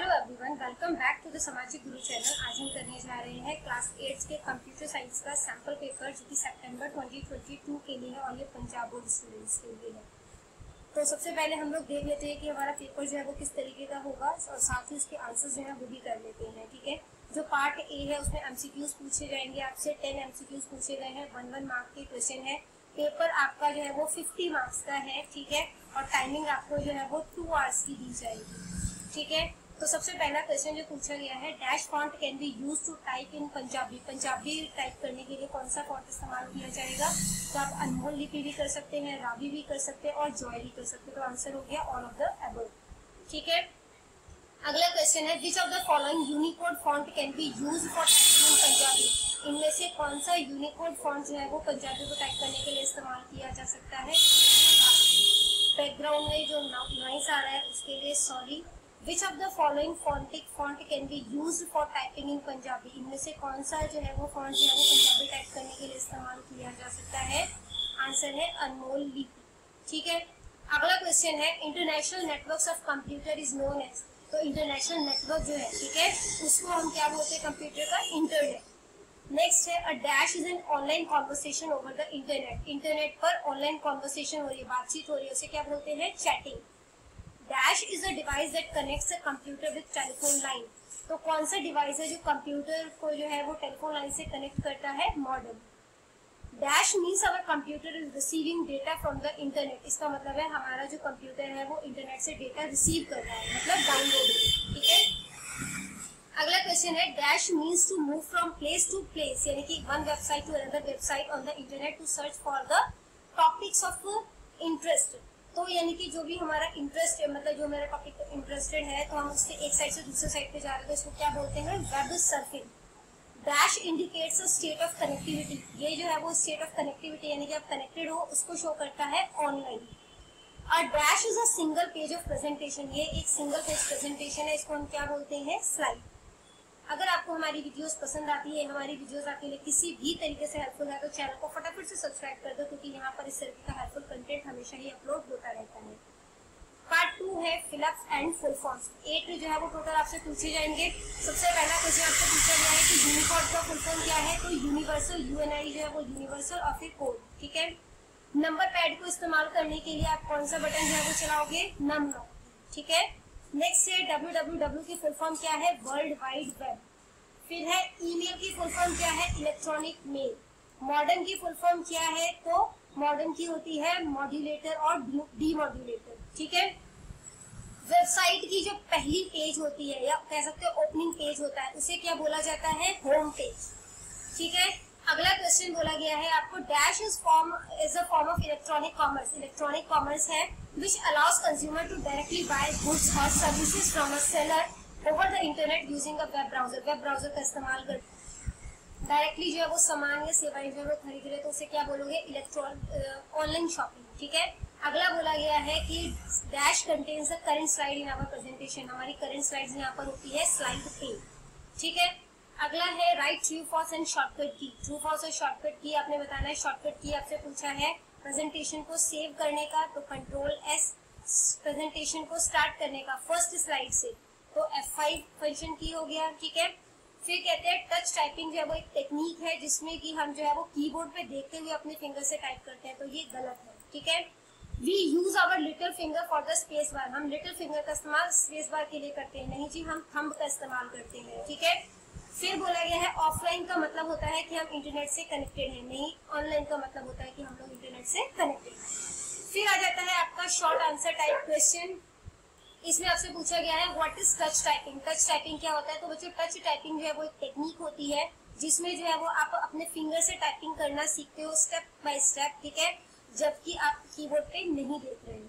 Hello everyone, welcome back to the Samajik Guru channel. आज हम करने जा रहे हैं क्लास 8 के कंप्यूटर साइंस का सैम्पल पेपर जो कि सितंबर 2022 के लिए है और ये पंजाब बोर्ड स्टूडेंट्स के लिए है। तो सबसे पहले हम लोग देख लेते हैं कि हमारा पेपर जो है वो किस तरीके का होगा और साथ ही उसके आंसर्स जो है वो भी कर लेते हैं। ठीक है, जो पार्ट ए है उसमें एमसीक्यूज पूछे जाएंगे आपसे। 10 एमसीक्यूज पूछे गए हैं, 1 मार्क के क्वेश्चन है। पेपर आपका जो है वो 50 मार्क्स का है। ठीक है, और टाइमिंग आपको जो है वो 2 आवर्स की दी जाएगी। ठीक है, तो सबसे पहला क्वेश्चन जो पूछा गया है, dash font can be use to type in Punjabi. Punjabi type करने के लिए कौन सा फॉन्ट इस्तेमाल किया जाएगा? तो आप अनमोल लिपि भी कर सकते हैं, रावी भी कर सकते हैं और जॉय भी कर सकते हैं। तो आंसर हो गया ऑल ऑफ द अबव। ठीक है, अगला क्वेश्चन है, which of the following Unicode font can be use for typing in Punjabi. इनमें से कौन सा यूनिकोड फॉन्ट जो है वो पंजाबी को टाइप करने के लिए इस्तेमाल किया जा सकता है? बैकग्राउंड में जो नॉइस आ रहा है उसके लिए sorry. Which of the following phonetic font can be used for typing in Punjabi? इनमें से कौन सा जो है वो फॉन्ट जो है वो पंजाबी टाइप करने के लिए इस्तेमाल किया जा सकता है? आंसर है अनमोल लिपि। ठीक है, अगला क्वेश्चन है, international networks of computer is known as. तो इंटरनेशनल नेटवर्क जो है, ठीक है, उसको हम क्या बोलते हैं कंप्यूटर का? इंटरनेट। नेक्स्ट है, a dash is an online conversation over the internet. Internet पर ऑनलाइन कॉन्वर्सेशन हो रही है, बातचीत हो रही है, उसे क्या बोलते हैं? Chatting. Dash is a device that connects a computer with telephone line. तो कौन सा डिवाइस है जो कंप्यूटर को जो है वो टेलीफोन लाइन से कनेक्ट करता है? Modem. Dash means our computer is receiving data from the internet. इसका मतलब है हमारा जो कंप्यूटर है वो इंटरनेट से डेटा रिसीव कर रहा है, मतलब डाउनलोड। ठीक है, अगला क्वेश्चन है, dash means to move from place to place, यानी कि one website to another website on the internet to search for the topics of interest. तो यानी कि जो भी हमारा इंटरेस्ट है, मतलब जो मेरा टॉपिक इंटरेस्टेड है, तो हम उससे एक साइड से दूसरे साइड पे जा रहे हैं, तो इसको क्या बोलते हैं? Web surfing. Dash indicates a state of connectivity. ये जो है वो स्टेट ऑफ कनेक्टिविटी यानी कि आप कनेक्टेड हो उसको शो करता है ऑनलाइन। और dash is a single page of presentation. ये एक सिंगल पेज प्रेजेंटेशन है, इसको हम क्या बोलते हैं? स्लाइड। अगर आपको हमारी वीडियोस पसंद आती है, हमारी वीडियोस आपके लिए किसी भी तरीके से हेल्पफुल है, तो चैनल को फटाफट से सब्सक्राइब कर दो, क्योंकि यहाँ पर इस तरीके का हेल्पफुल कंटेंट हमेशा ही अपलोड होता रहता है। पार्ट 2 है फिलअप्स एंड फुल फॉर्म्स। 8 जो है वो टोटल आपसे पूछे जाएंगे। सबसे पहला क्वेश्चन आपसे पूछा गया है कि यूनिकोड का फुल फॉर्म क्या है? तो यूनिवर्सल, यूएनआई जो है वो यूनिवर्सल और फिर कोड। ठीक है, नंबर पैड को इस्तेमाल करने के लिए आप कौन सा बटन जो है वो चलाओगे? नम। ठीक है, नेक्स्ट है www की फुल फॉर्म क्या है? World wide web. फिर है ईमेल की फुल फॉर्म क्या है? Electronic mail. मॉडर्न की फुल फॉर्म क्या है? तो मॉडर्न की होती है मॉड्यूलेटर और डीमॉड्यूलेटर। ठीक है, वेबसाइट की जो पहली पेज होती है या कह सकते हो ओपनिंग पेज होता है, उसे क्या बोला जाता है? Home page. ठीक है, अगला क्वेश्चन बोला गया है आपको, dash is a form of electronic commerce. Electronic commerce है which allows consumer to directly buy goods और services from a seller over the internet using a web browser. Web browser का इस्तेमाल कर डायरेक्टली जो है वो सामान या सेवाएं जो है वो खरीद रहे, तो उसे क्या बोलोगे? Online shopping. ठीक है, अगला बोला गया है कि dash contains the current slide in our presentation. हमारी करंट स्लाइड्स यहाँ पर होती है स्लाइड पे। ठीक है, अगला है right true false and shortcut key. True false और शॉर्टकट की आपने बताना है। शॉर्टकट की आपसे पूछा है प्रेजेंटेशन को सेव करने का, तो Ctrl+S। प्रेजेंटेशन को स्टार्ट करने का फर्स्ट स्लाइड से, तो F5 फंक्शन की हो गया। ठीक है, फिर कहते हैं टच टाइपिंग जो है वो एक टेक्निक है जिसमें कि हम जो है वो कीबोर्ड पे देखते हुए अपने फिंगर से टाइप करते हैं, तो ये गलत है। ठीक है, we use our little finger for the space bar. हम लिटिल फिंगर का इस्तेमाल स्पेस बार के लिए करते हैं, नहीं जी, हम थंब का इस्तेमाल करते हैं। ठीक है, फिर बोला गया है ऑफलाइन का मतलब होता है कि हम इंटरनेट से कनेक्टेड हैं, नहीं ऑनलाइन का मतलब होता है कि हम लोग इंटरनेट से कनेक्टेड हैं। फिर आ जाता है आपका शॉर्ट आंसर टाइप क्वेश्चन। इसमें आपसे पूछा गया है what is touch typing. Touch typing क्या होता है? तो बच्चों टच टाइपिंग जो है वो एक टेक्निक होती है जिसमें जो है वो आप अपने फिंगर से टाइपिंग करना सीखते हो स्टेप बाय स्टेप। ठीक है, जबकि आप कीबोर्ड पे नहीं देख रहे हैं।